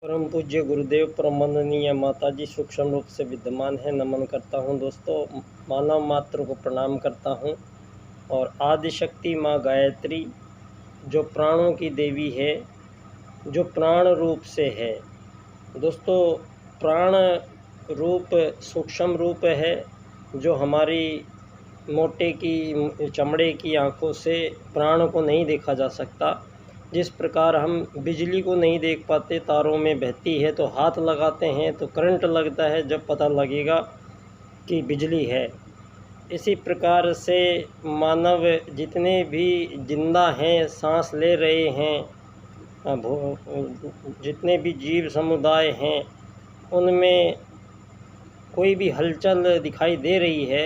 परम पूज्य गुरुदेव परम वंदनीय माताजी सूक्ष्म रूप से विद्यमान है। नमन करता हूँ दोस्तों, मानव मात्र को प्रणाम करता हूँ। और आदिशक्ति माँ गायत्री जो प्राणों की देवी है, जो प्राण रूप से है दोस्तों, प्राण रूप सूक्ष्म रूप है जो हमारी मोटे की चमड़े की आँखों से प्राण को नहीं देखा जा सकता। जिस प्रकार हम बिजली को नहीं देख पाते, तारों में बहती है तो हाथ लगाते हैं तो करंट लगता है, जब पता लगेगा कि बिजली है। इसी प्रकार से मानव जितने भी जिंदा हैं, सांस ले रहे हैं, जितने भी जीव समुदाय हैं, उनमें कोई भी हलचल दिखाई दे रही है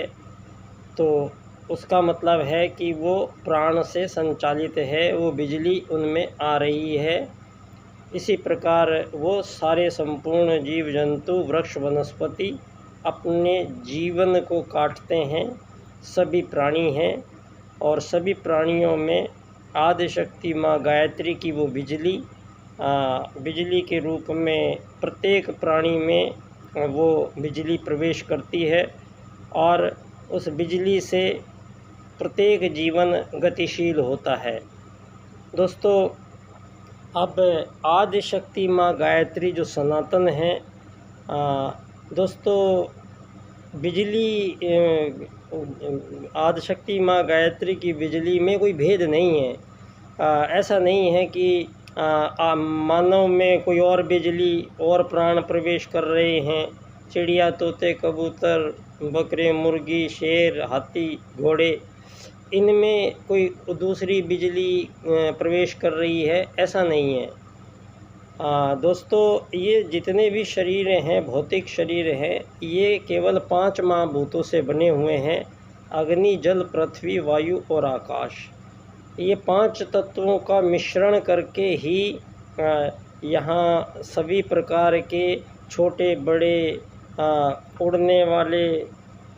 तो उसका मतलब है कि वो प्राण से संचालित है, वो बिजली उनमें आ रही है। इसी प्रकार वो सारे संपूर्ण जीव जंतु वृक्ष वनस्पति अपने जीवन को काटते हैं। सभी प्राणी हैं और सभी प्राणियों में आदिशक्ति माँ गायत्री की वो बिजली के रूप में प्रत्येक प्राणी में वो बिजली प्रवेश करती है और उस बिजली से प्रत्येक जीवन गतिशील होता है। दोस्तों, अब आदिशक्ति माँ गायत्री जो सनातन है दोस्तों, बिजली आदिशक्ति माँ गायत्री की बिजली में कोई भेद नहीं है। ऐसा नहीं है कि मानव में कोई और बिजली और प्राण प्रवेश कर रहे हैं। चिड़िया, तोते, कबूतर, बकरे, मुर्गी, शेर, हाथी, घोड़े, इनमें कोई दूसरी बिजली प्रवेश कर रही है, ऐसा नहीं है। दोस्तों, ये जितने भी शरीर हैं, भौतिक शरीर हैं, ये केवल 5 महाभूतों से बने हुए हैं: अग्नि, जल, पृथ्वी, वायु और आकाश। ये 5 तत्वों का मिश्रण करके ही यहाँ सभी प्रकार के छोटे बड़े उड़ने वाले,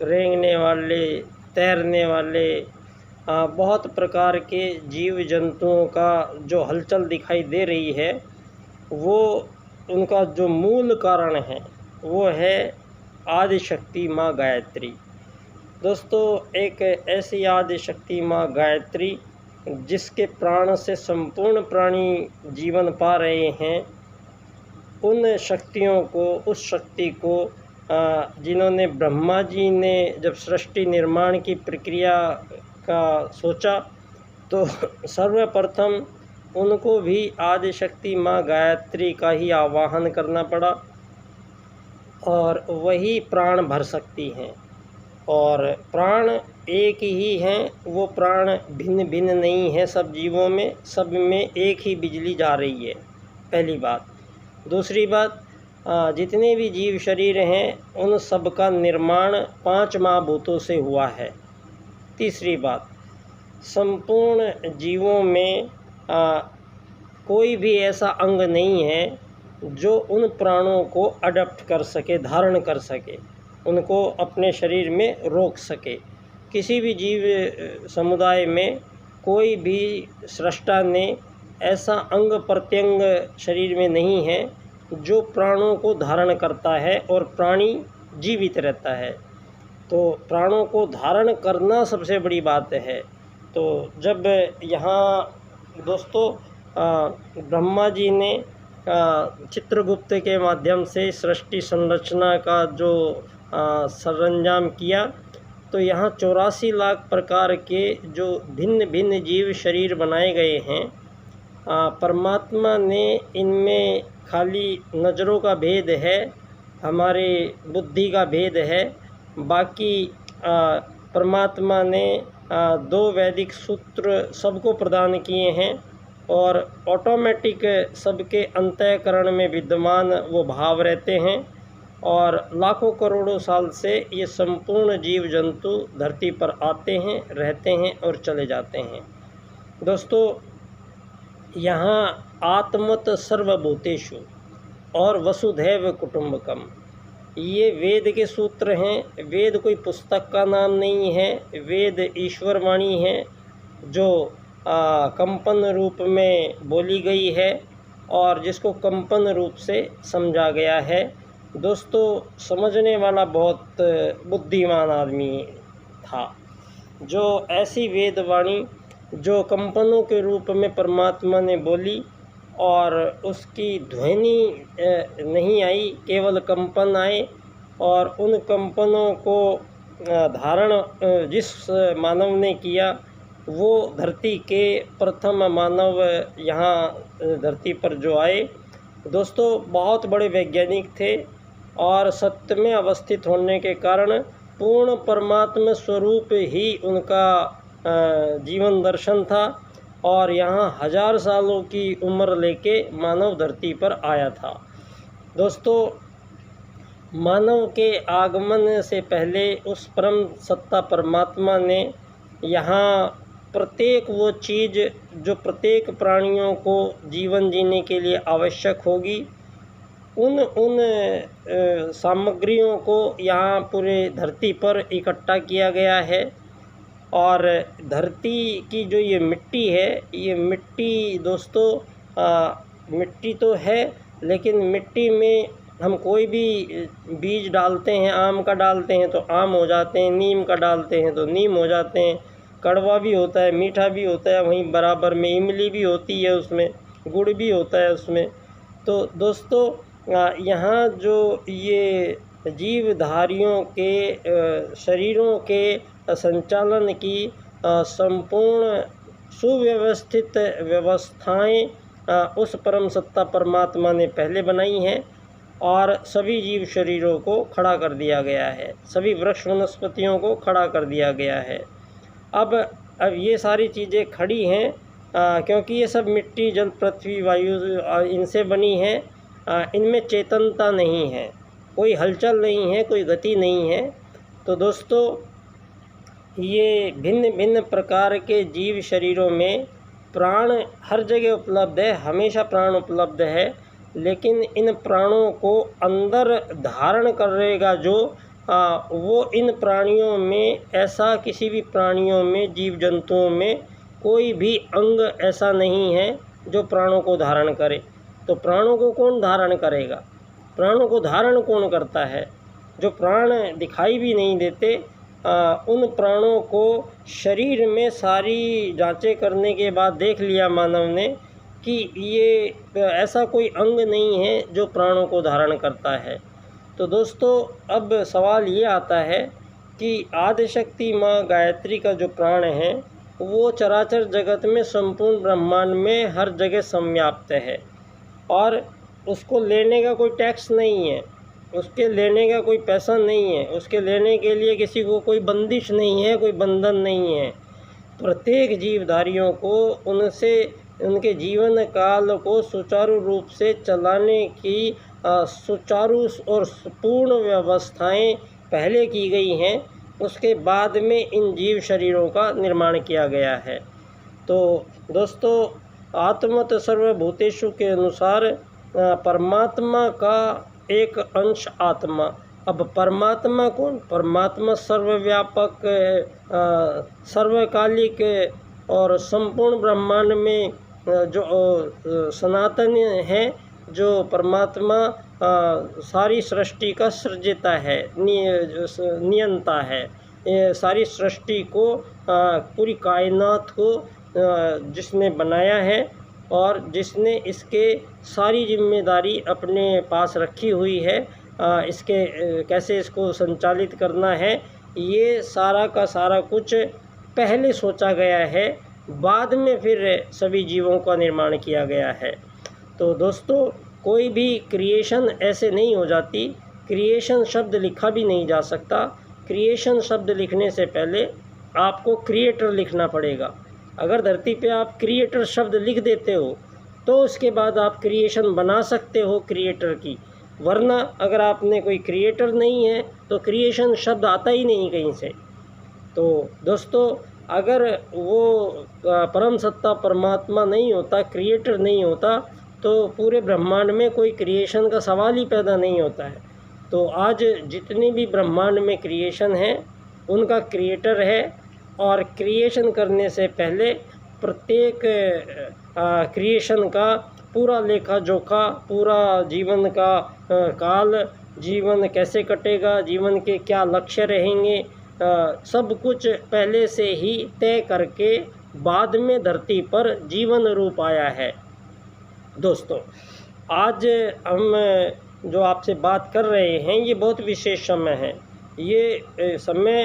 रेंगने वाले, तैरने वाले बहुत प्रकार के जीव जंतुओं का जो हलचल दिखाई दे रही है, वो उनका जो मूल कारण है वो है आदिशक्ति माँ गायत्री। दोस्तों, एक ऐसी आदिशक्ति माँ गायत्री जिसके प्राण से संपूर्ण प्राणी जीवन पा रहे हैं, उन शक्तियों को, उस शक्ति को जिन्होंने ब्रह्मा जी ने जब सृष्टि निर्माण की प्रक्रिया का सोचा तो सर्वप्रथम उनको भी आदिशक्ति माँ गायत्री का ही आवाहन करना पड़ा और वही प्राण भर सकती हैं। और प्राण एक ही हैं, वो प्राण भिन्न भिन्न नहीं है। सब जीवों में, सब में एक ही बिजली जा रही है, पहली बात। दूसरी बात, जितने भी जीव शरीर हैं उन सब का निर्माण 5 महाभूतों से हुआ है। तीसरी बात, संपूर्ण जीवों में कोई भी ऐसा अंग नहीं है जो उन प्राणों को अडॉप्ट कर सके, धारण कर सके, उनको अपने शरीर में रोक सके। किसी भी जीव समुदाय में कोई भी सृष्टा ने ऐसा अंग प्रत्यंग शरीर में नहीं है जो प्राणों को धारण करता है और प्राणी जीवित रहता है। तो प्राणों को धारण करना सबसे बड़ी बात है। तो जब यहाँ दोस्तों ब्रह्मा जी ने चित्रगुप्त के माध्यम से सृष्टि संरचना का जो सरंजाम किया, तो यहाँ 84 लाख प्रकार के जो भिन्न भिन्न जीव शरीर बनाए गए हैं, परमात्मा ने इनमें खाली नज़रों का भेद है, हमारे बुद्धि का भेद है। बाकी परमात्मा ने 2 वैदिक सूत्र सबको प्रदान किए हैं और ऑटोमेटिक सबके अंतःकरण में विद्यमान वो भाव रहते हैं। और लाखों करोड़ों साल से ये संपूर्ण जीव जंतु धरती पर आते हैं, रहते हैं और चले जाते हैं। दोस्तों, यहाँ आत्मत सर्वभूतेषु और वसुधैव कुटुंबकम, ये वेद के सूत्र हैं। वेद कोई पुस्तक का नाम नहीं है, वेद ईश्वर वाणी है जो कंपन रूप में बोली गई है और जिसको कंपन रूप से समझा गया है। दोस्तों, समझने वाला बहुत बुद्धिमान आदमी था, जो ऐसी वेदवाणी जो कंपनों के रूप में परमात्मा ने बोली और उसकी ध्वनि नहीं आई, केवल कंपन आए, और उन कंपनों को धारण जिस मानव ने किया वो धरती के प्रथम मानव यहाँ धरती पर जो आए, दोस्तों बहुत बड़े वैज्ञानिक थे और सत्य में अवस्थित होने के कारण पूर्ण परमात्मा स्वरूप ही उनका जीवन दर्शन था, और यहाँ 1000 सालों की उम्र लेके मानव धरती पर आया था। दोस्तों, मानव के आगमन से पहले उस परम सत्ता परमात्मा ने यहाँ प्रत्येक वो चीज़ जो प्रत्येक प्राणियों को जीवन जीने के लिए आवश्यक होगी, उन सामग्रियों को यहाँ पूरे धरती पर इकट्ठा किया गया है। और धरती की जो ये मिट्टी है, ये मिट्टी दोस्तों मिट्टी तो है, लेकिन मिट्टी में हम कोई भी बीज डालते हैं, आम का डालते हैं तो आम हो जाते हैं, नीम का डालते हैं तो नीम हो जाते हैं, कड़वा भी होता है, मीठा भी होता है, वहीं बराबर में इमली भी होती है, उसमें गुड़ भी होता है उसमें। तो दोस्तों, यहाँ जो ये जीवधारियों के शरीरों के संचालन की संपूर्ण सुव्यवस्थित व्यवस्थाएं उस परम सत्ता परमात्मा ने पहले बनाई हैं, और सभी जीव शरीरों को खड़ा कर दिया गया है, सभी वृक्ष वनस्पतियों को खड़ा कर दिया गया है। अब ये सारी चीज़ें खड़ी हैं क्योंकि ये सब मिट्टी, जल, पृथ्वी, वायु इनसे बनी हैं। इनमें चेतनता नहीं है, कोई हलचल नहीं है, कोई गति नहीं है। तो दोस्तों, ये भिन्न भिन्न प्रकार के जीव शरीरों में प्राण हर जगह उपलब्ध है, हमेशा प्राण उपलब्ध है, लेकिन इन प्राणों को अंदर धारण करेगा जो वो इन प्राणियों में, ऐसा किसी भी प्राणियों में, जीव जंतुओं में कोई भी अंग ऐसा नहीं है जो प्राणों को धारण करे। तो प्राणों को कौन धारण करेगा? प्राणों को धारण कौन करता है? जो प्राण दिखाई भी नहीं देते, उन प्राणों को शरीर में सारी जांचें करने के बाद देख लिया मानव ने कि ये ऐसा कोई अंग नहीं है जो प्राणों को धारण करता है। तो दोस्तों, अब सवाल ये आता है कि आदिशक्ति माँ गायत्री का जो प्राण है वो चराचर जगत में, संपूर्ण ब्रह्मांड में हर जगह संव्याप्त है, और उसको लेने का कोई टैक्स नहीं है, उसके लेने का कोई पैसा नहीं है, उसके लेने के लिए किसी को कोई बंदिश नहीं है, कोई बंधन नहीं है। प्रत्येक जीवधारियों को उनसे उनके जीवन काल को सुचारू रूप से चलाने की सुचारू और पूर्ण व्यवस्थाएं पहले की गई हैं, उसके बाद में इन जीव शरीरों का निर्माण किया गया है। तो दोस्तों, आत्मत सर्वभूतेषु के अनुसार परमात्मा का एक अंश आत्मा। अब परमात्मा कौन? परमात्मा सर्वव्यापक, सर्वकालिक और संपूर्ण ब्रह्मांड में जो सनातन है, जो परमात्मा सारी सृष्टि का सृजता है, नियंता है, ये सारी सृष्टि को, पूरी कायनात को जिसने बनाया है और जिसने इसके सारी जिम्मेदारी अपने पास रखी हुई है, इसके कैसे इसको संचालित करना है, ये सारा का सारा कुछ पहले सोचा गया है, बाद में फिर सभी जीवों का निर्माण किया गया है। तो दोस्तों, कोई भी क्रिएशन ऐसे नहीं हो जाती, क्रिएशन शब्द लिखा भी नहीं जा सकता। क्रिएशन शब्द लिखने से पहले आपको क्रिएटर लिखना पड़ेगा। अगर धरती पे आप क्रिएटर शब्द लिख देते हो तो उसके बाद आप क्रिएशन बना सकते हो क्रिएटर की, वरना अगर आपने कोई क्रिएटर नहीं है तो क्रिएशन शब्द आता ही नहीं कहीं से। तो दोस्तों, अगर वो परम सत्ता परमात्मा नहीं होता, क्रिएटर नहीं होता, तो पूरे ब्रह्मांड में कोई क्रिएशन का सवाल ही पैदा नहीं होता है। तो आज जितनी भी ब्रह्मांड में क्रिएशन है उनका क्रिएटर है, और क्रिएशन करने से पहले प्रत्येक क्रिएशन का पूरा लेखा जोखा, पूरा जीवन का काल, जीवन कैसे कटेगा, जीवन के क्या लक्ष्य रहेंगे, सब कुछ पहले से ही तय करके बाद में धरती पर जीवन रूप आया है। दोस्तों, आज हम जो आपसे बात कर रहे हैं ये बहुत विशेष समय है। ये समय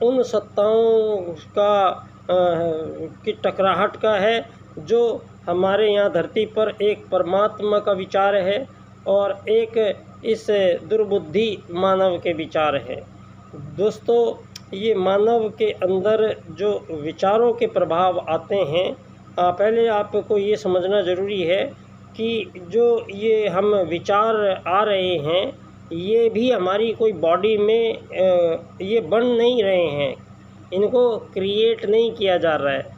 उन सत्ताओं का की टकराहट का है जो हमारे यहाँ धरती पर एक परमात्मा का विचार है और एक इस दुर्बुद्धि मानव के विचार है। दोस्तों, ये मानव के अंदर जो विचारों के प्रभाव आते हैं, पहले आपको ये समझना ज़रूरी है कि जो ये हम विचार आ रहे हैं ये भी हमारी कोई बॉडी में ये बन नहीं रहे हैं, इनको क्रिएट नहीं किया जा रहा है।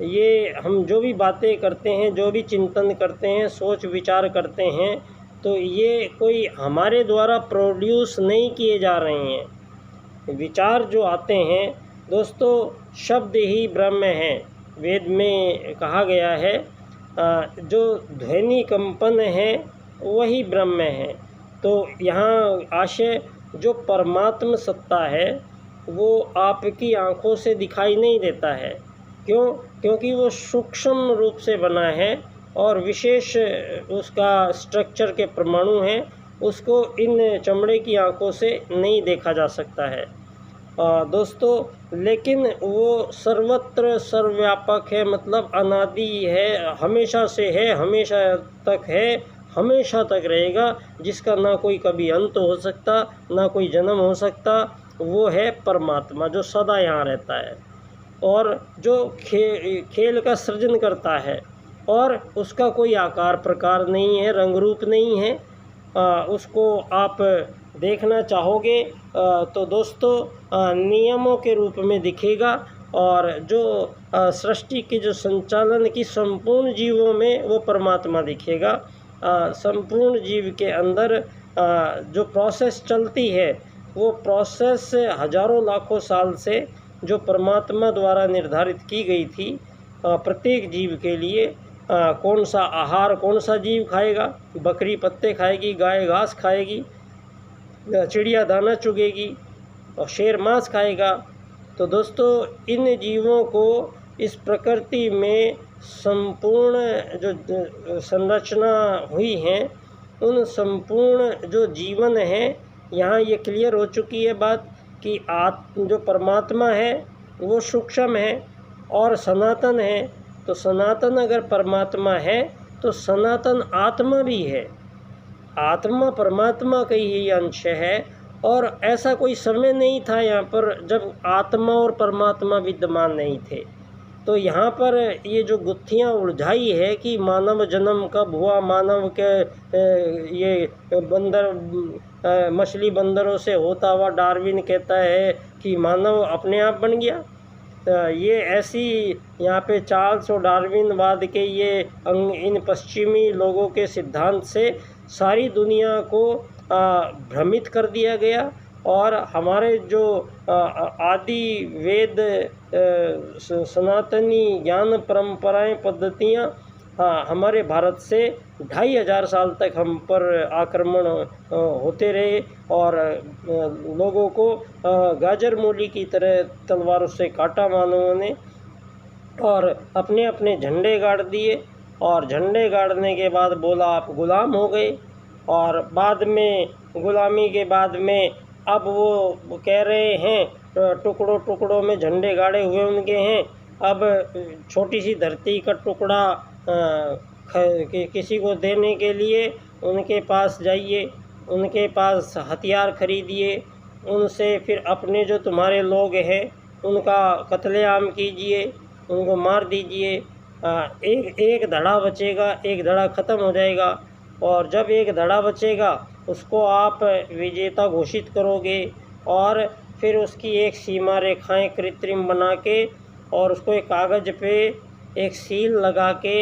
ये हम जो भी बातें करते हैं, जो भी चिंतन करते हैं, सोच विचार करते हैं, तो ये कोई हमारे द्वारा प्रोड्यूस नहीं किए जा रहे हैं। विचार जो आते हैं दोस्तों, शब्द ही ब्रह्म है। वेद में कहा गया है जो ध्वनि कंपन है वही ब्रह्म है। तो यहाँ आशय जो परमात्म सत्ता है वो आपकी आँखों से दिखाई नहीं देता है। क्यों? क्योंकि वो सूक्ष्म रूप से बना है और विशेष उसका स्ट्रक्चर के परमाणु हैं, उसको इन चमड़े की आँखों से नहीं देखा जा सकता है। दोस्तों, लेकिन वो सर्वत्र सर्वव्यापक है, मतलब अनादि है, हमेशा से है, हमेशा तक है, हमेशा तक रहेगा, जिसका ना कोई कभी अंत हो सकता, ना कोई जन्म हो सकता। वो है परमात्मा जो सदा यहाँ रहता है और जो खेल का सृजन करता है और उसका कोई आकार प्रकार नहीं है, रंग रूप नहीं है। उसको आप देखना चाहोगे तो दोस्तों नियमों के रूप में दिखेगा और जो सृष्टि के जो संचालन की संपूर्ण जीवों में वो परमात्मा दिखेगा। संपूर्ण जीव के अंदर जो प्रोसेस चलती है वो प्रोसेस हजारों लाखों साल से जो परमात्मा द्वारा निर्धारित की गई थी प्रत्येक जीव के लिए। कौन सा आहार कौन सा जीव खाएगा, बकरी पत्ते खाएगी, गाय घास खाएगी, चिड़िया दाना चुगेगी और शेर मांस खाएगा। तो दोस्तों, इन जीवों को इस प्रकृति में संपूर्ण जो संरचना हुई है उन संपूर्ण जो जीवन है, यहाँ ये क्लियर हो चुकी है बात कि जो परमात्मा है वो सूक्ष्म है और सनातन है। तो सनातन अगर परमात्मा है तो सनातन आत्मा भी है। आत्मा परमात्मा का ही अंश है और ऐसा कोई समय नहीं था यहाँ पर जब आत्मा और परमात्मा विद्यमान नहीं थे। तो यहाँ पर ये जो गुत्थियाँ उलझाई है कि मानव जन्म कब हुआ, मानव के ये बंदर मछली बंदरों से होता हुआ डार्विन कहता है कि मानव अपने आप बन गया। ये ऐसी यहाँ पे चार्ल्स और डार्विनवाद के ये इन पश्चिमी लोगों के सिद्धांत से सारी दुनिया को भ्रमित कर दिया गया और हमारे जो आदि वेद सनातनी ज्ञान परंपराएं पद्धतियाँ हमारे भारत से 2500 साल तक हम पर आक्रमण होते रहे और लोगों को गाजर मूली की तरह तलवारों से काटा मानवों ने और अपने अपने झंडे गाड़ दिए और झंडे गाड़ने के बाद बोला आप गुलाम हो गए। और बाद में गुलामी के बाद में अब वो कह रहे हैं टुकड़ों टुकड़ों में झंडे गाड़े हुए उनके हैं। अब छोटी सी धरती का टुकड़ा किसी को देने के लिए उनके पास जाइए, उनके पास हथियार खरीदिए, उनसे फिर अपने जो तुम्हारे लोग हैं उनका कत्लेआम कीजिए, उनको मार दीजिए। एक धड़ा बचेगा, एक धड़ा ख़त्म हो जाएगा और जब एक धड़ा बचेगा उसको आप विजेता घोषित करोगे और फिर उसकी एक सीमा रेखाएं कृत्रिम बना के और उसको एक कागज़ पे एक सील लगा के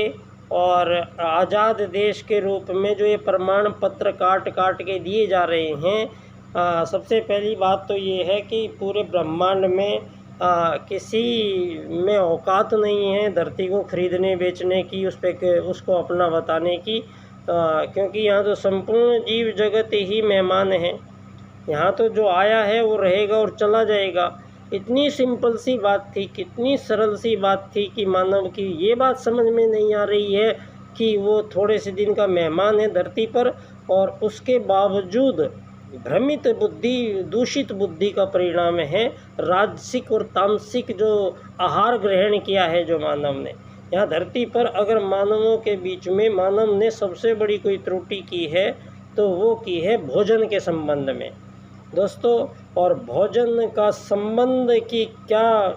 और आज़ाद देश के रूप में जो ये प्रमाण पत्र काट काट के दिए जा रहे हैं। सबसे पहली बात तो ये है कि पूरे ब्रह्मांड में किसी में औकात नहीं है धरती को खरीदने बेचने की, उस पे उसको अपना बताने की, क्योंकि यहाँ तो संपूर्ण जीव जगत ही मेहमान है। यहाँ तो जो आया है वो रहेगा और चला जाएगा। इतनी सिंपल सी बात थी, कितनी सरल सी बात थी कि मानव की ये बात समझ में नहीं आ रही है कि वो थोड़े से दिन का मेहमान है धरती पर, और उसके बावजूद भ्रमित बुद्धि, दूषित बुद्धि का परिणाम है राजसिक और तामसिक जो आहार ग्रहण किया है जो मानव ने यहाँ धरती पर। अगर मानवों के बीच में मानव ने सबसे बड़ी कोई त्रुटि की है तो वो की है भोजन के संबंध में दोस्तों। और भोजन का संबंध की क्या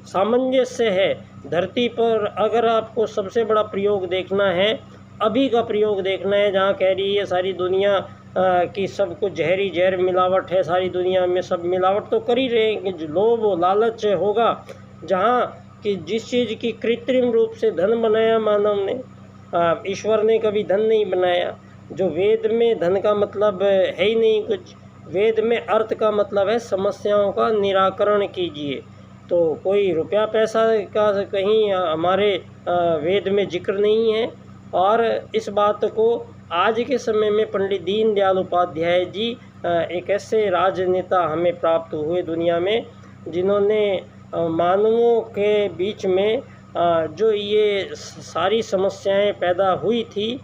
सामंजस्य है धरती पर। अगर आपको सबसे बड़ा प्रयोग देखना है, अभी का प्रयोग देखना है, जहाँ कह रही है सारी दुनिया कि सब कुछ जहरी जहर मिलावट है, सारी दुनिया में सब मिलावट तो कर ही रहे हैं कि लोभ और लालच होगा, जहाँ कि जिस चीज़ की कृत्रिम रूप से धन बनाया मानव ने, ईश्वर ने कभी धन नहीं बनाया। जो वेद में धन का मतलब है ही नहीं कुछ, वेद में अर्थ का मतलब है समस्याओं का निराकरण कीजिए। तो कोई रुपया पैसा का कहीं हमारे वेद में जिक्र नहीं है। और इस बात को आज के समय में पंडित दीनदयाल उपाध्याय जी एक ऐसे राजनेता हमें प्राप्त हुए दुनिया में, जिन्होंने मानवों के बीच में जो ये सारी समस्याएं पैदा हुई थी,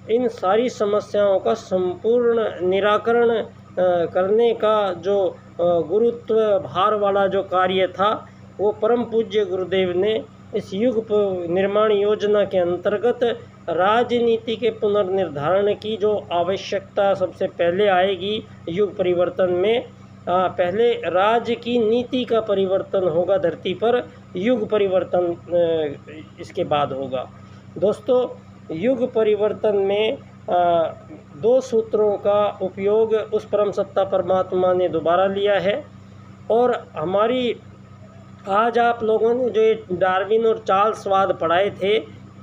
इन सारी समस्याओं का संपूर्ण निराकरण करने का जो गुरुत्व भार वाला जो कार्य था, वो परम पूज्य गुरुदेव ने इस युग निर्माण योजना के अंतर्गत राजनीति के पुनर्निर्धारण की जो आवश्यकता सबसे पहले आएगी युग परिवर्तन में। पहले राज्य की नीति का परिवर्तन होगा धरती पर, युग परिवर्तन इसके बाद होगा दोस्तों। युग परिवर्तन में दो सूत्रों का उपयोग उस परम सत्ता परमात्मा ने दोबारा लिया है। और हमारी आज आप लोगों ने जो डार्विन और चार्ल्सवाद पढ़ाए थे,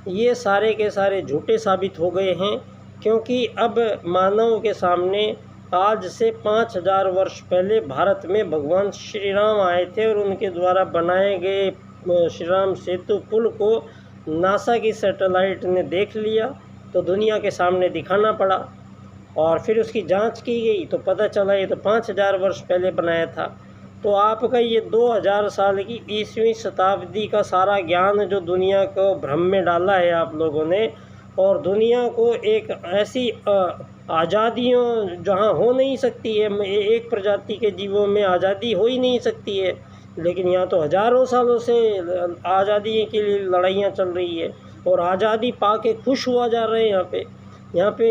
ये सारे के सारे झूठे साबित हो गए हैं, क्योंकि अब मानव के सामने आज से 5000 वर्ष पहले भारत में भगवान श्री राम आए थे, और उनके द्वारा बनाए गए श्री राम सेतु पुल को नासा की सैटेलाइट ने देख लिया, तो दुनिया के सामने दिखाना पड़ा, और फिर उसकी जांच की गई तो पता चला ये तो 5000 वर्ष पहले बनाया था। तो आपका ये 2000 साल की 20वीं शताब्दी का सारा ज्ञान जो दुनिया को भ्रम में डाला है आप लोगों ने, और दुनिया को एक ऐसी आज़ादियों जहाँ हो नहीं सकती है, एक प्रजाति के जीवों में आज़ादी हो ही नहीं सकती है, लेकिन यहाँ तो हज़ारों सालों से आज़ादी के लिए लड़ाइयाँ चल रही है, और आज़ादी पा के खुश हुआ जा रहे हैं। यहाँ पे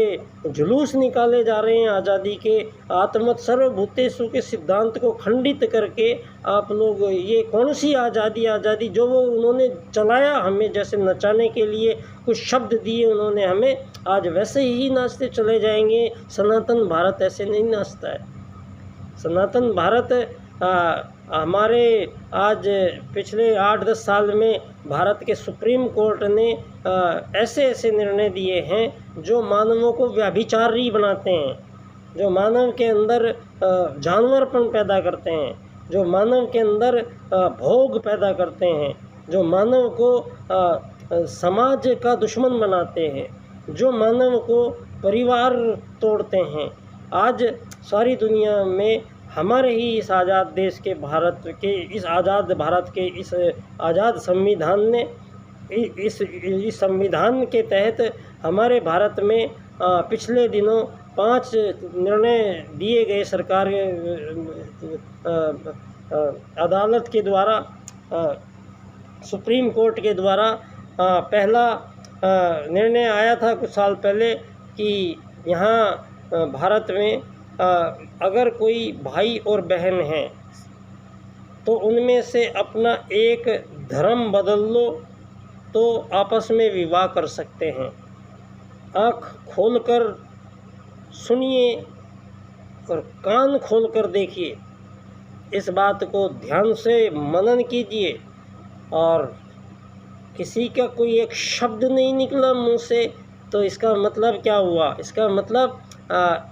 जुलूस निकाले जा रहे हैं आज़ादी के। आत्मत सर्वभूतेषु के सिद्धांत को खंडित करके आप लोग ये कौन सी आज़ादी जो वो उन्होंने चलाया हमें जैसे नचाने के लिए कुछ शब्द दिए उन्होंने हमें, आज वैसे ही नाचते चले जाएंगे। सनातन भारत ऐसे नहीं नाचता है। सनातन भारत हमारे आज पिछले 8-10 साल में भारत के सुप्रीम कोर्ट ने ऐसे ऐसे निर्णय दिए हैं जो मानवों को व्यभिचारी बनाते हैं, जो मानव के अंदर जानवरपन पैदा करते हैं, जो मानव के अंदर भोग पैदा करते हैं, जो मानव को समाज का दुश्मन बनाते हैं, जो मानव को परिवार तोड़ते हैं। आज सारी दुनिया में हमारे ही इस आज़ाद देश के भारत के इस आज़ाद भारत के इस आज़ाद संविधान ने इस संविधान के तहत हमारे भारत में पिछले दिनों 5 निर्णय दिए गए सरकार अदालत के द्वारा, सुप्रीम कोर्ट के द्वारा। पहला निर्णय आया था कुछ साल पहले कि यहाँ भारत में अगर कोई भाई और बहन हैं तो उनमें से अपना एक धर्म बदल लो तो आपस में विवाह कर सकते हैं। आँख खोलकर सुनिए और कान खोलकर देखिए, इस बात को ध्यान से मनन कीजिए। और किसी का कोई एक शब्द नहीं निकला मुंह से तो इसका मतलब क्या हुआ? इसका मतलब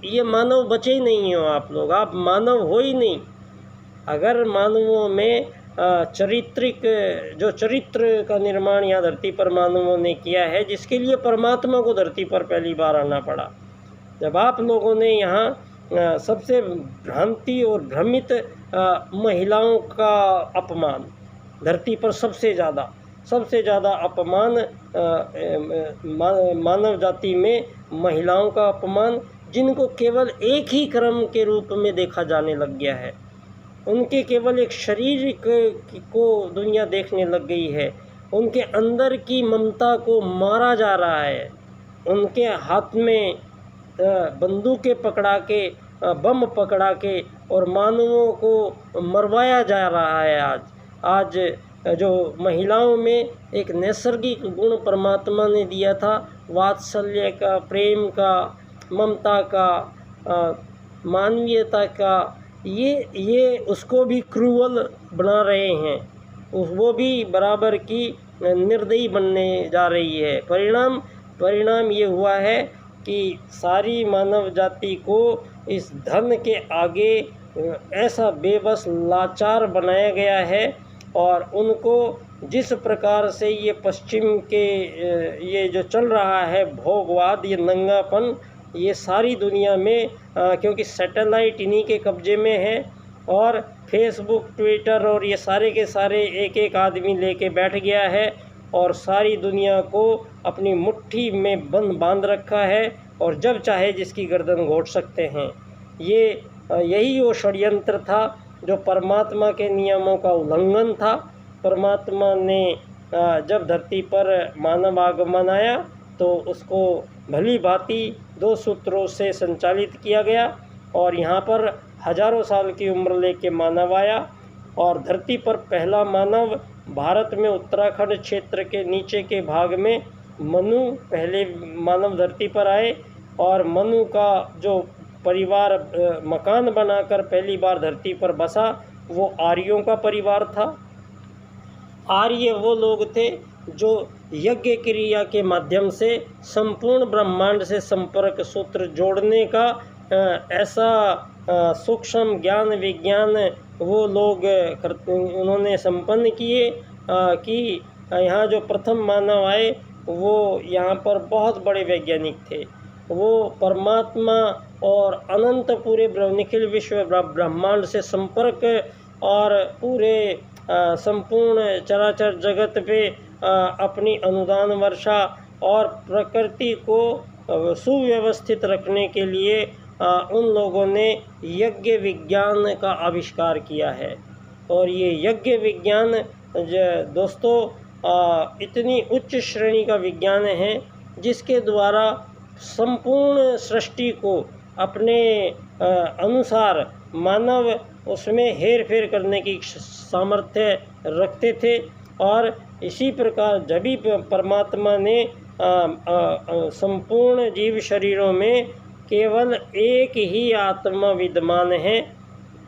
ये मानव बचे ही नहीं हो आप लोग, आप मानव हो ही नहीं। अगर मानवों में चारित्रिक जो चरित्र का निर्माण यहाँ धरती पर मानवों ने किया है, जिसके लिए परमात्मा को धरती पर पहली बार आना पड़ा। जब आप लोगों ने यहाँ सबसे भ्रांति और भ्रमित महिलाओं का अपमान, धरती पर सबसे ज़्यादा अपमान मानव जाति में महिलाओं का अपमान, जिनको केवल एक ही कर्म के रूप में देखा जाने लग गया है। उनके केवल एक शरीर को दुनिया देखने लग गई है। उनके अंदर की ममता को मारा जा रहा है। उनके हाथ में बंदूकें पकड़ा के, बम पकड़ा के और मानवों को मरवाया जा रहा है। आज जो महिलाओं में एक नैसर्गिक गुण परमात्मा ने दिया था, वात्सल्य का, प्रेम का, ममता का, मानवीयता का, ये उसको भी क्रूअल बना रहे हैं। वो भी बराबर की निर्दयी बनने जा रही है। परिणाम ये हुआ है कि सारी मानव जाति को इस धन के आगे ऐसा बेबस लाचार बनाया गया है, और उनको जिस प्रकार से ये पश्चिम के ये जो चल रहा है भोगवाद, ये नंगापन, ये सारी दुनिया में क्योंकि सैटेलाइट इन्हीं के कब्जे में है, और फेसबुक, ट्विटर और ये सारे के सारे एक आदमी लेके बैठ गया है और सारी दुनिया को अपनी मुट्ठी में बांध रखा है, और जब चाहे जिसकी गर्दन घोट सकते हैं। यही वो षड्यंत्र था जो परमात्मा के नियमों का उल्लंघन था। परमात्मा ने जब धरती पर मानव आगमन आया तो उसको भली भांति 2 सूत्रों से संचालित किया गया, और यहाँ पर हजारों साल की उम्र लेके मानव आया। और धरती पर पहला मानव भारत में उत्तराखंड क्षेत्र के नीचे के भाग में मनु पहले मानव धरती पर आए, और मनु का जो परिवार मकान बनाकर पहली बार धरती पर बसा, वो आर्यों का परिवार था। आर्य वो लोग थे जो यज्ञ क्रिया के माध्यम से संपूर्ण ब्रह्मांड से संपर्क सूत्र जोड़ने का ऐसा सूक्ष्म ज्ञान विज्ञान वो लोग उन्होंने संपन्न किए कि यहाँ जो प्रथम मानव आए वो यहाँ पर बहुत बड़े वैज्ञानिक थे। वो परमात्मा और अनंत पूरे निखिल विश्व ब्रह्मांड से संपर्क और पूरे संपूर्ण चराचर जगत पे अपनी अनुदान वर्षा और प्रकृति को सुव्यवस्थित रखने के लिए उन लोगों ने यज्ञ विज्ञान का आविष्कार किया है। और ये यज्ञ विज्ञान दोस्तों इतनी उच्च श्रेणी का विज्ञान है जिसके द्वारा संपूर्ण सृष्टि को अपने अनुसार मानव उसमें हेर फेर करने की सामर्थ्य रखते थे। और इसी प्रकार जब भी परमात्मा ने संपूर्ण जीव शरीरों में केवल एक ही आत्मा विद्यमान है,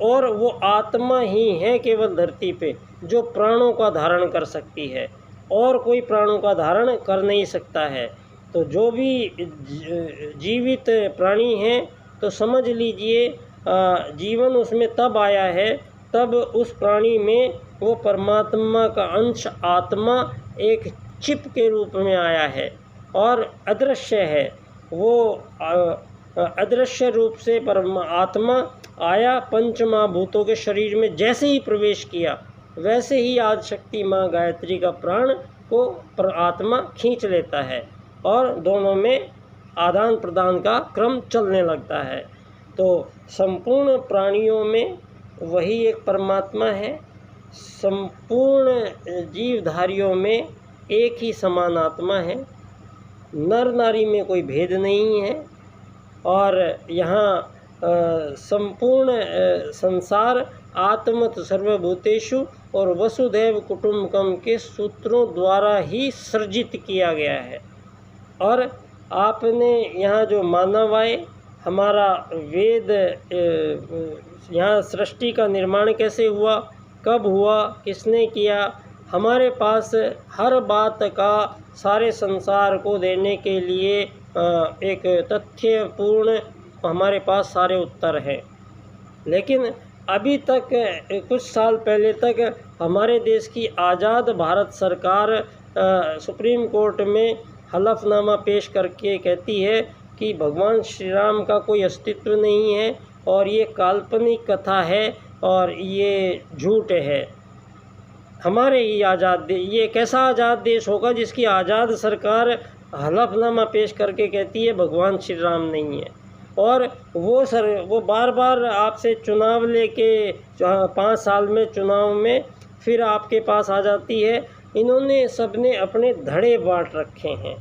और वो आत्मा ही है केवल धरती पे जो प्राणों का धारण कर सकती है, और कोई प्राणों का धारण कर नहीं सकता है। तो जो भी जीवित प्राणी हैं तो समझ लीजिए जीवन उसमें तब आया है तब उस प्राणी में वो परमात्मा का अंश आत्मा एक चिप के रूप में आया है और अदृश्य है। वो अदृश्य रूप से आत्मा आया, पंच महाभूतों के शरीर में जैसे ही प्रवेश किया वैसे ही आदि शक्ति माँ गायत्री का प्राण को आत्मा खींच लेता है और दोनों में आदान प्रदान का क्रम चलने लगता है। तो संपूर्ण प्राणियों में वही एक परमात्मा है, संपूर्ण जीवधारियों में एक ही समान आत्मा है, नर नारी में कोई भेद नहीं है। और यहाँ संपूर्ण संसार आत्मत सर्वभूतेषु और वसुधैव कुटुम्बकम के सूत्रों द्वारा ही सृजित किया गया है। और आपने यहाँ जो मानव आए, हमारा वेद यहाँ सृष्टि का निर्माण कैसे हुआ, कब हुआ, किसने किया, हमारे पास हर बात का सारे संसार को देने के लिए एक तथ्यपूर्ण हमारे पास सारे उत्तर हैं। लेकिन अभी तक कुछ साल पहले तक हमारे देश की आज़ाद भारत सरकार सुप्रीम कोर्ट में हलफनामा पेश करके कहती है कि भगवान श्री राम का कोई अस्तित्व नहीं है और ये काल्पनिक कथा है और ये झूठ है। हमारे ही आज़ाद ये कैसा आज़ाद देश होगा जिसकी आज़ाद सरकार हलफनामा पेश करके कहती है भगवान श्री राम नहीं है। और वो बार बार आपसे चुनाव लेके 5 साल में चुनाव में फिर आपके पास आ जाती है। इन्होंने सबने अपने धड़े बांट रखे हैं।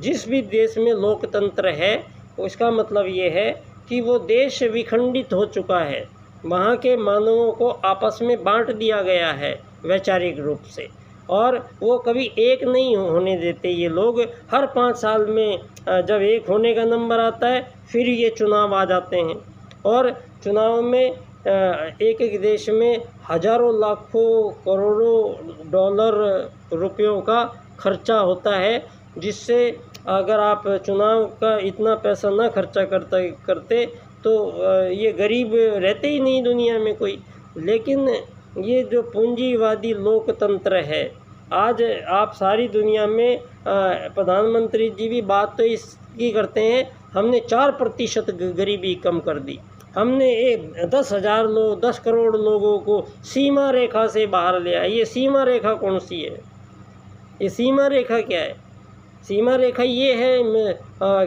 जिस भी देश में लोकतंत्र है उसका मतलब ये है कि वो देश विखंडित हो चुका है, वहाँ के मानवों को आपस में बांट दिया गया है वैचारिक रूप से, और वो कभी एक नहीं होने देते। ये लोग हर 5 साल में जब एक होने का नंबर आता है फिर ये चुनाव आ जाते हैं। और चुनाव में एक एक देश में हज़ारों लाखों करोड़ों डॉलर रुपयों का खर्चा होता है, जिससे अगर आप चुनाव का इतना पैसा ना खर्चा करते तो ये गरीब रहते ही नहीं दुनिया में कोई। लेकिन ये जो पूंजीवादी लोकतंत्र है, आज आप सारी दुनिया में प्रधानमंत्री जी भी बात तो इसकी करते हैं, हमने 4% गरीबी कम कर दी, हमने 10 करोड़ लोगों को सीमा रेखा से बाहर ले आया। ये सीमा रेखा कौन सी है? ये सीमा रेखा क्या है? सीमा रेखा ये है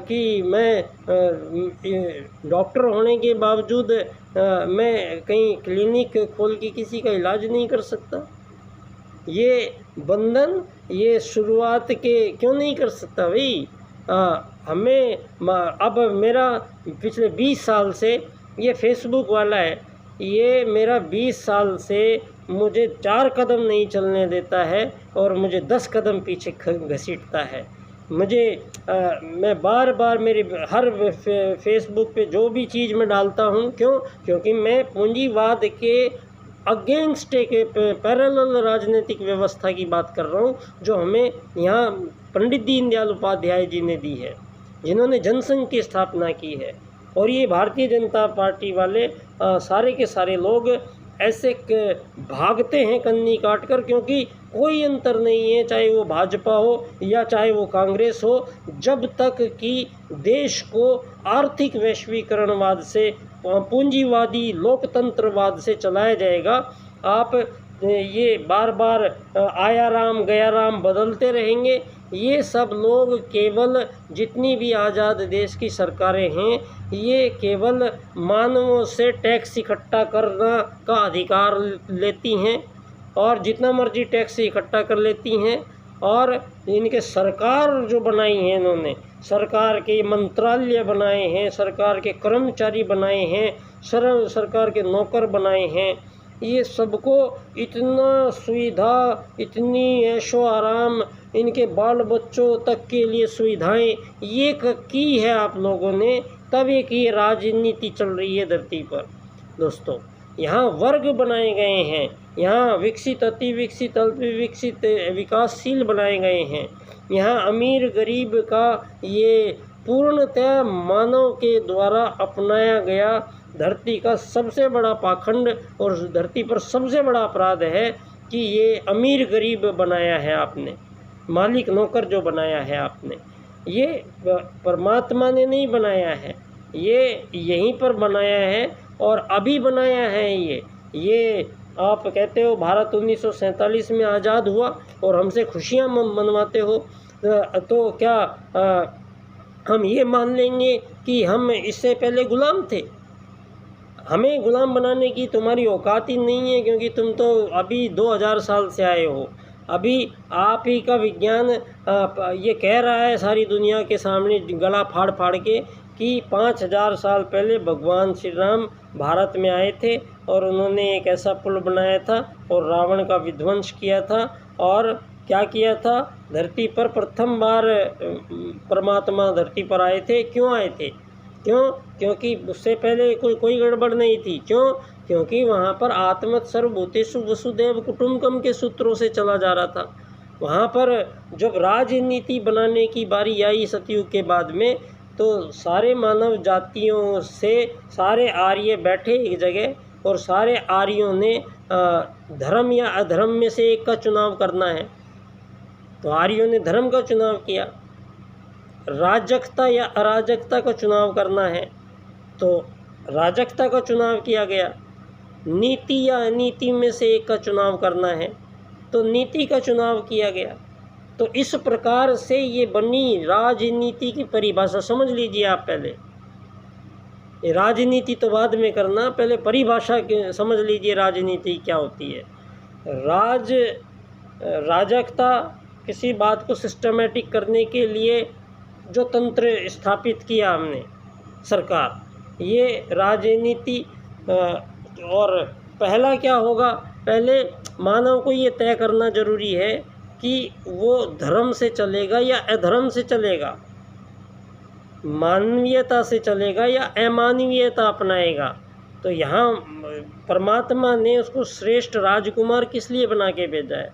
कि मैं डॉक्टर होने के बावजूद मैं कहीं क्लिनिक खोल के किसी का इलाज नहीं कर सकता। ये बंधन ये शुरुआत के क्यों नहीं कर सकता भाई? हमें अब मेरा पिछले 20 साल से ये फेसबुक वाला है, ये मेरा 20 साल से मुझे 4 कदम नहीं चलने देता है और मुझे 10 कदम पीछे घसीटता है। मैं बार बार मेरे हर फेसबुक पे जो भी चीज़ मैं डालता हूँ, क्योंकि मैं पूंजीवाद के अगेंस्ट एक पैरेलल राजनीतिक व्यवस्था की बात कर रहा हूँ, जो हमें यहाँ पंडित दीनदयाल उपाध्याय जी ने दी है, जिन्होंने जनसंघ की स्थापना की है। और ये भारतीय जनता पार्टी वाले सारे के सारे लोग ऐसे भागते हैं कन्नी काट कर, क्योंकि कोई अंतर नहीं है, चाहे वो भाजपा हो या चाहे वो कांग्रेस हो, जब तक कि देश को आर्थिक वैश्वीकरणवाद से पूंजीवादी लोकतंत्रवाद से चलाया जाएगा। आप ये बार बार आया राम गया राम बदलते रहेंगे। ये सब लोग केवल जितनी भी आज़ाद देश की सरकारें हैं, ये केवल मानवों से टैक्स इकट्ठा करना का अधिकार लेती हैं और जितना मर्जी टैक्स इकट्ठा कर लेती हैं। और इनके सरकार जो बनाई हैं, इन्होंने सरकार के मंत्रालय बनाए हैं, सरकार के कर्मचारी बनाए हैं, सरकार के नौकर बनाए हैं। ये सबको इतना सुविधा, इतनी ऐशो आराम, इनके बाल बच्चों तक के लिए सुविधाएं ये की है आप लोगों ने, तब एक ये राजनीति चल रही है धरती पर। दोस्तों, यहाँ वर्ग बनाए गए हैं, यहाँ विकसित, अति विकसित, अल्प विकसित, विकासशील बनाए गए हैं। यहाँ अमीर गरीब का ये पूर्णतः मानव के द्वारा अपनाया गया धरती का सबसे बड़ा पाखंड और धरती पर सबसे बड़ा अपराध है कि ये अमीर गरीब बनाया है आपने, मालिक नौकर जो बनाया है आपने। ये परमात्मा ने नहीं बनाया है, ये यहीं पर बनाया है और अभी बनाया है। ये आप कहते हो भारत 1947 में आज़ाद हुआ और हमसे खुशियाँ मनवाते हो, तो क्या हम ये मान लेंगे कि हम इससे पहले गुलाम थे? हमें गुलाम बनाने की तुम्हारी औकात ही नहीं है, क्योंकि तुम तो अभी 2000 साल से आए हो। अभी आप ही का विज्ञान ये कह रहा है सारी दुनिया के सामने गला फाड़ फाड़ के कि 5000 साल पहले भगवान श्री राम भारत में आए थे और उन्होंने एक ऐसा पुल बनाया था और रावण का विध्वंस किया था। और क्या किया था? धरती पर प्रथम बार परमात्मा धरती पर आए थे। क्यों आए थे? क्योंकि उससे पहले कोई गड़बड़ नहीं थी। क्योंकि वहाँ पर आत्मत सर्वभूतेषु वसुदेव कुटुम्बकम के सूत्रों से चला जा रहा था। वहाँ पर जब राजनीति बनाने की बारी आई सतयुग के बाद में, तो सारे मानव जातियों से सारे आर्य बैठे एक जगह और सारे आर्यों ने धर्म या अधर्म में से एक का चुनाव करना है, तो आर्यों ने धर्म का चुनाव किया। राजकता या अराजकता का चुनाव करना है, तो राजकता का चुनाव किया गया। नीति या अनीति में से एक का चुनाव करना है, तो नीति का चुनाव किया गया। तो इस प्रकार से ये बनी राजनीति की परिभाषा। समझ लीजिए आप पहले, ये राजनीति तो बाद में करना, पहले परिभाषा समझ लीजिए राजनीति क्या होती है। राजकता किसी बात को सिस्टमेटिक करने के लिए जो तंत्र स्थापित किया हमने, सरकार, ये राजनीति। और पहला क्या होगा, पहले मानव को ये तय करना जरूरी है कि वो धर्म से चलेगा या अधर्म से चलेगा, मानवीयता से चलेगा या अमानवीयता अपनाएगा। तो यहाँ परमात्मा ने उसको श्रेष्ठ राजकुमार किस लिए बना के भेजा है,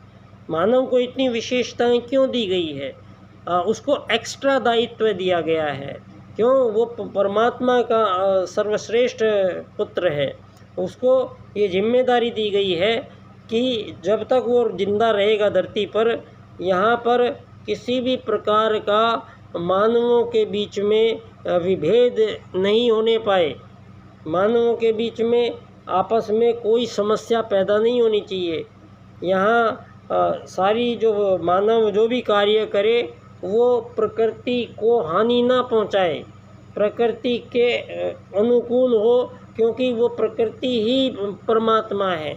मानव को इतनी विशेषताएं क्यों दी गई है, उसको एक्स्ट्रा दायित्व दिया गया है। क्यों, वो परमात्मा का सर्वश्रेष्ठ पुत्र है, उसको ये जिम्मेदारी दी गई है कि जब तक वो जिंदा रहेगा धरती पर, यहाँ पर किसी भी प्रकार का मानवों के बीच में विभेद नहीं होने पाए, मानवों के बीच में आपस में कोई समस्या पैदा नहीं होनी चाहिए। यहाँ सारी जो मानव जो भी कार्य करे वो प्रकृति को हानि ना पहुँचाए, प्रकृति के अनुकूल हो, क्योंकि वो प्रकृति ही परमात्मा है।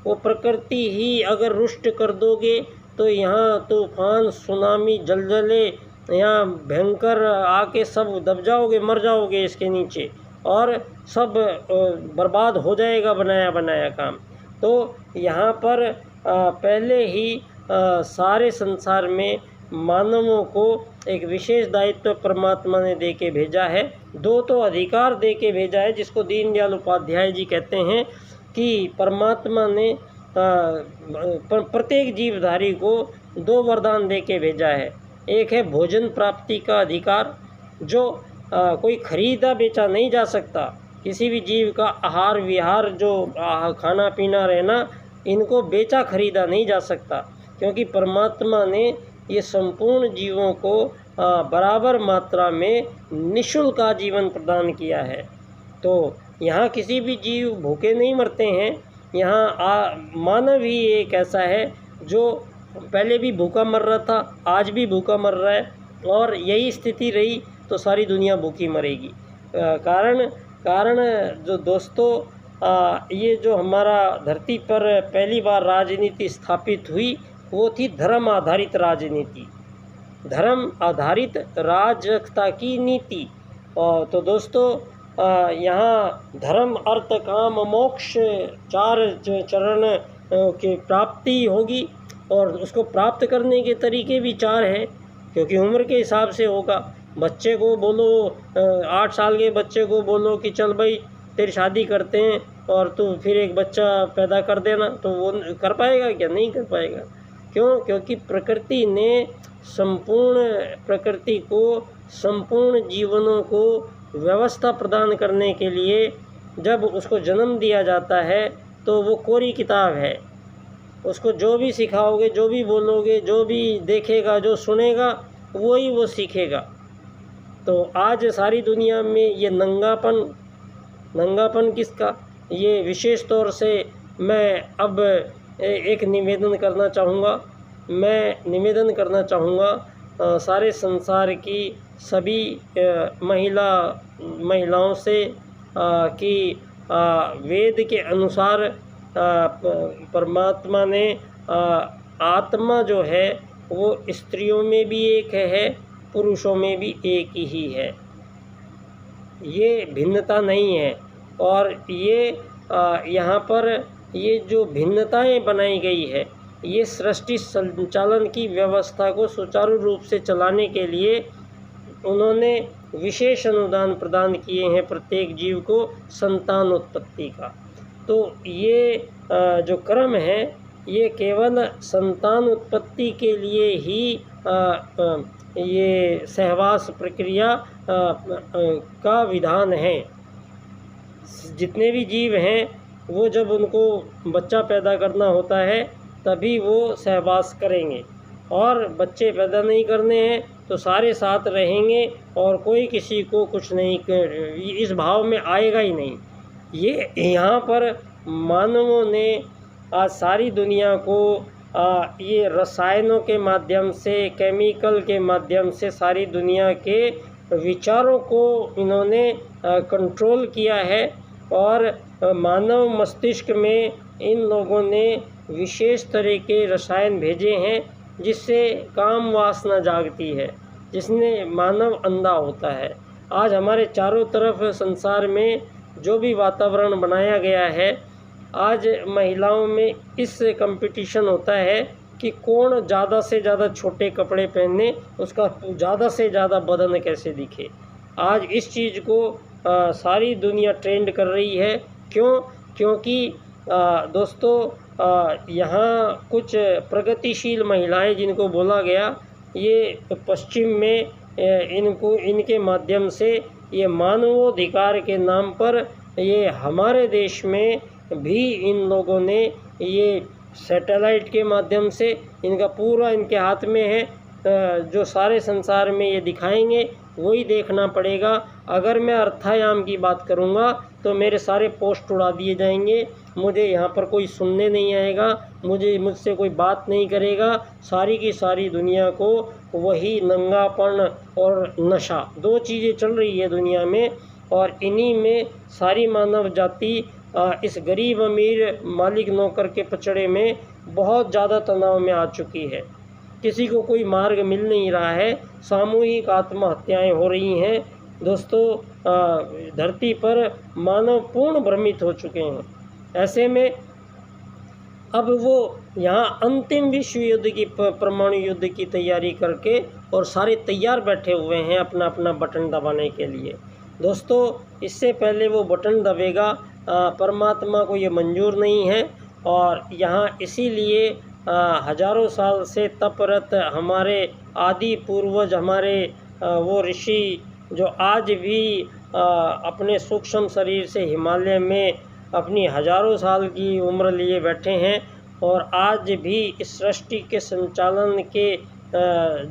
वो प्रकृति ही अगर रुष्ट कर दोगे तो यहाँ तूफान, सुनामी, जलजले, यहाँ भयंकर आके सब दब जाओगे, मर जाओगे इसके नीचे, और सब बर्बाद हो जाएगा बनाया बनाया काम। तो यहाँ पर पहले ही सारे संसार में मानवों को एक विशेष दायित्व परमात्मा ने दे के भेजा है। दो तो अधिकार दे के भेजा है, जिसको दीनदयाल उपाध्याय जी कहते हैं कि परमात्मा ने प्रत्येक जीवधारी को दो वरदान दे के भेजा है। एक है भोजन प्राप्ति का अधिकार, जो कोई खरीदा बेचा नहीं जा सकता। किसी भी जीव का आहार विहार, जो खाना पीना रहना, इनको बेचा खरीदा नहीं जा सकता, क्योंकि परमात्मा ने ये संपूर्ण जीवों को बराबर मात्रा में निःशुल्क आजीवन प्रदान किया है। तो यहाँ किसी भी जीव भूखे नहीं मरते हैं। यहाँ मानव ही एक ऐसा है जो पहले भी भूखा मर रहा था, आज भी भूखा मर रहा है, और यही स्थिति रही तो सारी दुनिया भूखी मरेगी। कारण जो दोस्तों, ये जो हमारा धरती पर पहली बार राजनीति स्थापित हुई, वो थी धर्म आधारित राजनीति, धर्म आधारित राजकता की नीति। तो दोस्तों, यहाँ धर्म, अर्थ, काम, मोक्ष, चार चरण की प्राप्ति होगी, और उसको प्राप्त करने के तरीके भी चार हैं, क्योंकि उम्र के हिसाब से होगा। बच्चे को बोलो, 8 साल के बच्चे को बोलो कि चल भाई तेरी शादी करते हैं, और तू फिर एक बच्चा पैदा कर देना, तो वो कर पाएगा क्या? नहीं कर पाएगा। क्यों? क्योंकि प्रकृति ने प्रकृति को संपूर्ण जीवनों को व्यवस्था प्रदान करने के लिए जब उसको जन्म दिया जाता है, तो वो कोरी किताब है। उसको जो भी सिखाओगे, जो भी बोलोगे, जो भी देखेगा, जो सुनेगा, वही वो सीखेगा। तो आज सारी दुनिया में ये नंगापन किसका? ये विशेष तौर से मैं अब एक निवेदन करना चाहूँगा सारे संसार की सभी महिलाओं से कि वेद के अनुसार परमात्मा ने आत्मा जो है वो स्त्रियों में भी एक है, पुरुषों में भी एक ही है। ये भिन्नता नहीं है। और ये यहाँ पर ये जो भिन्नताएं बनाई गई है, ये सृष्टि संचालन की व्यवस्था को सुचारू रूप से चलाने के लिए उन्होंने विशेष अनुदान प्रदान किए हैं प्रत्येक जीव को संतान उत्पत्ति का। तो ये जो क्रम है, ये केवल संतान उत्पत्ति के लिए ही ये सहवास प्रक्रिया का विधान है। जितने भी जीव हैं वो जब उनको बच्चा पैदा करना होता है तभी वो सहवास करेंगे, और बच्चे पैदा नहीं करने हैं तो सारे साथ रहेंगे और कोई किसी को कुछ नहीं इस भाव में आएगा ही नहीं। ये यहाँ पर मानवों ने आज सारी दुनिया को ये रसायनों के माध्यम से, केमिकल के माध्यम से सारी दुनिया के विचारों को इन्होंने कंट्रोल किया है, और मानव मस्तिष्क में इन लोगों ने विशेष तरह के रसायन भेजे हैं जिससे काम वासना जागती है, जिसने मानव अंधा होता है। आज हमारे चारों तरफ संसार में जो भी वातावरण बनाया गया है, आज महिलाओं में इस कंपटीशन होता है कि कौन ज़्यादा से ज़्यादा छोटे कपड़े पहने, उसका ज़्यादा से ज़्यादा बदन कैसे दिखे। आज इस चीज़ को सारी दुनिया ट्रेंड कर रही है। क्यों? क्योंकि दोस्तों यहाँ कुछ प्रगतिशील महिलाएं जिनको बोला गया, ये पश्चिम में इनके माध्यम से ये मानवाधिकार के नाम पर ये हमारे देश में भी इन लोगों ने ये सैटेलाइट के माध्यम से इनका पूरा इनके हाथ में है। जो सारे संसार में ये दिखाएंगे वही देखना पड़ेगा। अगर मैं अर्थायाम की बात करूँगा तो मेरे सारे पोस्ट उड़ा दिए जाएंगे, मुझे यहाँ पर कोई सुनने नहीं आएगा, मुझसे कोई बात नहीं करेगा। सारी की सारी दुनिया को वही नंगापन और नशा, दो चीज़ें चल रही है दुनिया में, और इन्हीं में सारी मानव जाति इस गरीब अमीर मालिक नौकर के पचड़े में बहुत ज़्यादा तनाव में आ चुकी है। किसी को कोई मार्ग मिल नहीं रहा है, सामूहिक आत्महत्याएं हो रही हैं। दोस्तों धरती पर मानव पूर्ण भ्रमित हो चुके हैं। ऐसे में अब वो यहाँ अंतिम विश्व युद्ध की, परमाणु युद्ध की तैयारी करके और सारे तैयार बैठे हुए हैं अपना अपना बटन दबाने के लिए। दोस्तों इससे पहले वो बटन दबेगा, परमात्मा को ये मंजूर नहीं है। और यहाँ इसीलिए हजारों साल से तपरत हमारे आदि पूर्वज, हमारे वो ऋषि जो आज भी अपने सूक्ष्म शरीर से हिमालय में अपनी हजारों साल की उम्र लिए बैठे हैं, और आज भी इस सृष्टि के संचालन के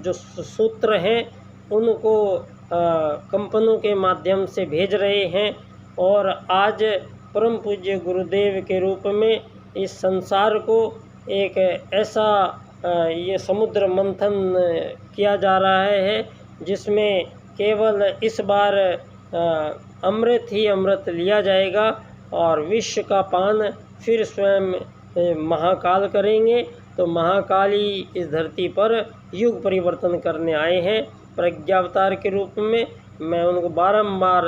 जो सूत्र हैं उनको कंपनों के माध्यम से भेज रहे हैं। और आज परम पूज्य गुरुदेव के रूप में इस संसार को एक ऐसा ये समुद्र मंथन किया जा रहा है जिसमें केवल इस बार अमृत ही अमृत लिया जाएगा, और विश्व का पान फिर स्वयं महाकाल करेंगे। तो महाकाल ही इस धरती पर युग परिवर्तन करने आए हैं प्रज्ञावतार के रूप में। मैं उनको बारंबार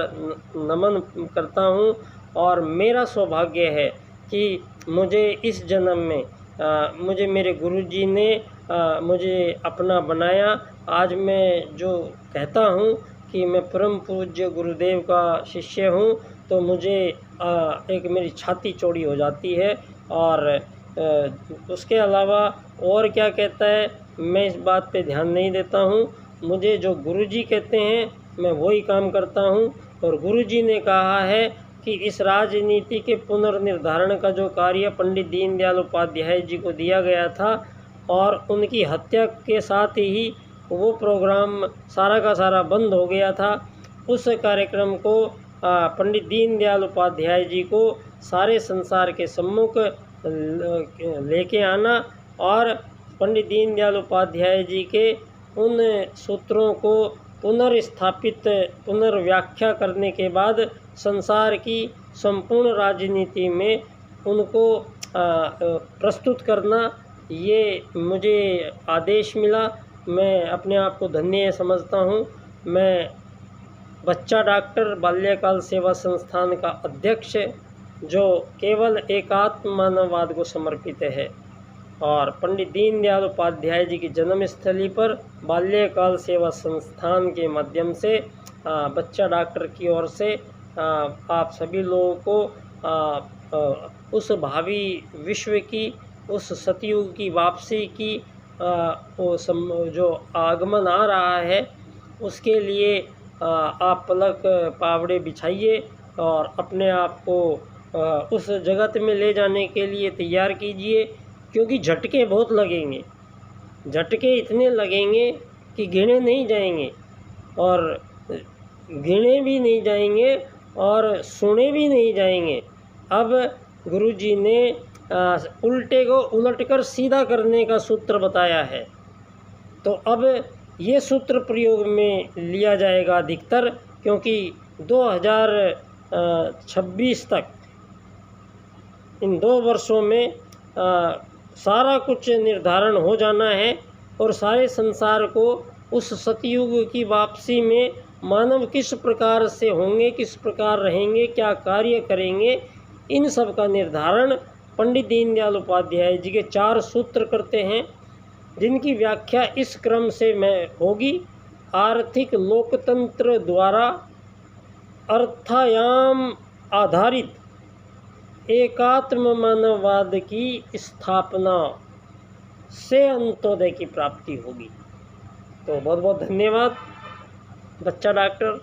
नमन करता हूँ, और मेरा सौभाग्य है कि मुझे इस जन्म में मुझे मेरे गुरुजी ने मुझे अपना बनाया। आज मैं जो कहता हूँ कि मैं परम पूज्य गुरुदेव का शिष्य हूँ, तो मुझे एक मेरी छाती चौड़ी हो जाती है। और उसके अलावा और क्या कहता है मैं इस बात पे ध्यान नहीं देता हूँ। मुझे जो गुरुजी कहते हैं मैं वही काम करता हूँ। और गुरुजी ने कहा है कि इस राजनीति के पुनर्निर्धारण का जो कार्य पंडित दीनदयाल उपाध्याय जी को दिया गया था, और उनकी हत्या के साथ ही वो प्रोग्राम सारा का सारा बंद हो गया था। उस कार्यक्रम को पंडित दीनदयाल उपाध्याय जी को सारे संसार के सम्मुख लेके आना, और पंडित दीनदयाल उपाध्याय जी के उन सूत्रों को पुनर्स्थापित, पुनर्व्याख्या करने के बाद संसार की संपूर्ण राजनीति में उनको प्रस्तुत करना, ये मुझे आदेश मिला। मैं अपने आप को धन्य समझता हूँ। मैं बच्चा डॉक्टर बाल्यकाल सेवा संस्थान का अध्यक्ष, जो केवल एकात्म मानववाद को समर्पित है, और पंडित दीनदयाल उपाध्याय जी की जन्मस्थली पर बाल्यकाल सेवा संस्थान के माध्यम से बच्चा डॉक्टर की ओर से आप सभी लोगों को उस भावी विश्व की, उस सतयुग की वापसी की जो आगमन आ रहा है उसके लिए आप पलक पावड़े बिछाइए और अपने आप को उस जगत में ले जाने के लिए तैयार कीजिए, क्योंकि झटके बहुत लगेंगे। झटके इतने लगेंगे कि गिने नहीं जाएंगे, और गिने भी नहीं जाएंगे और सुने भी नहीं जाएंगे। अब गुरुजी ने उल्टे को उलटकर सीधा करने का सूत्र बताया है, तो अब ये सूत्र प्रयोग में लिया जाएगा अधिकतर, क्योंकि 2026 तक, इन 2 वर्षों में सारा कुछ निर्धारण हो जाना है, और सारे संसार को उस सतयुग की वापसी में मानव किस प्रकार से होंगे, किस प्रकार रहेंगे, क्या कार्य करेंगे, इन सब का निर्धारण पंडित दीनदयाल उपाध्याय जी के 4 सूत्र करते हैं, जिनकी व्याख्या इस क्रम से होगी। आर्थिक लोकतंत्र द्वारा अर्थायाम आधारित एकात्म मानववाद की स्थापना से अंत्योदय की प्राप्ति होगी। तो बहुत बहुत धन्यवाद बच्चा डॉक्टर।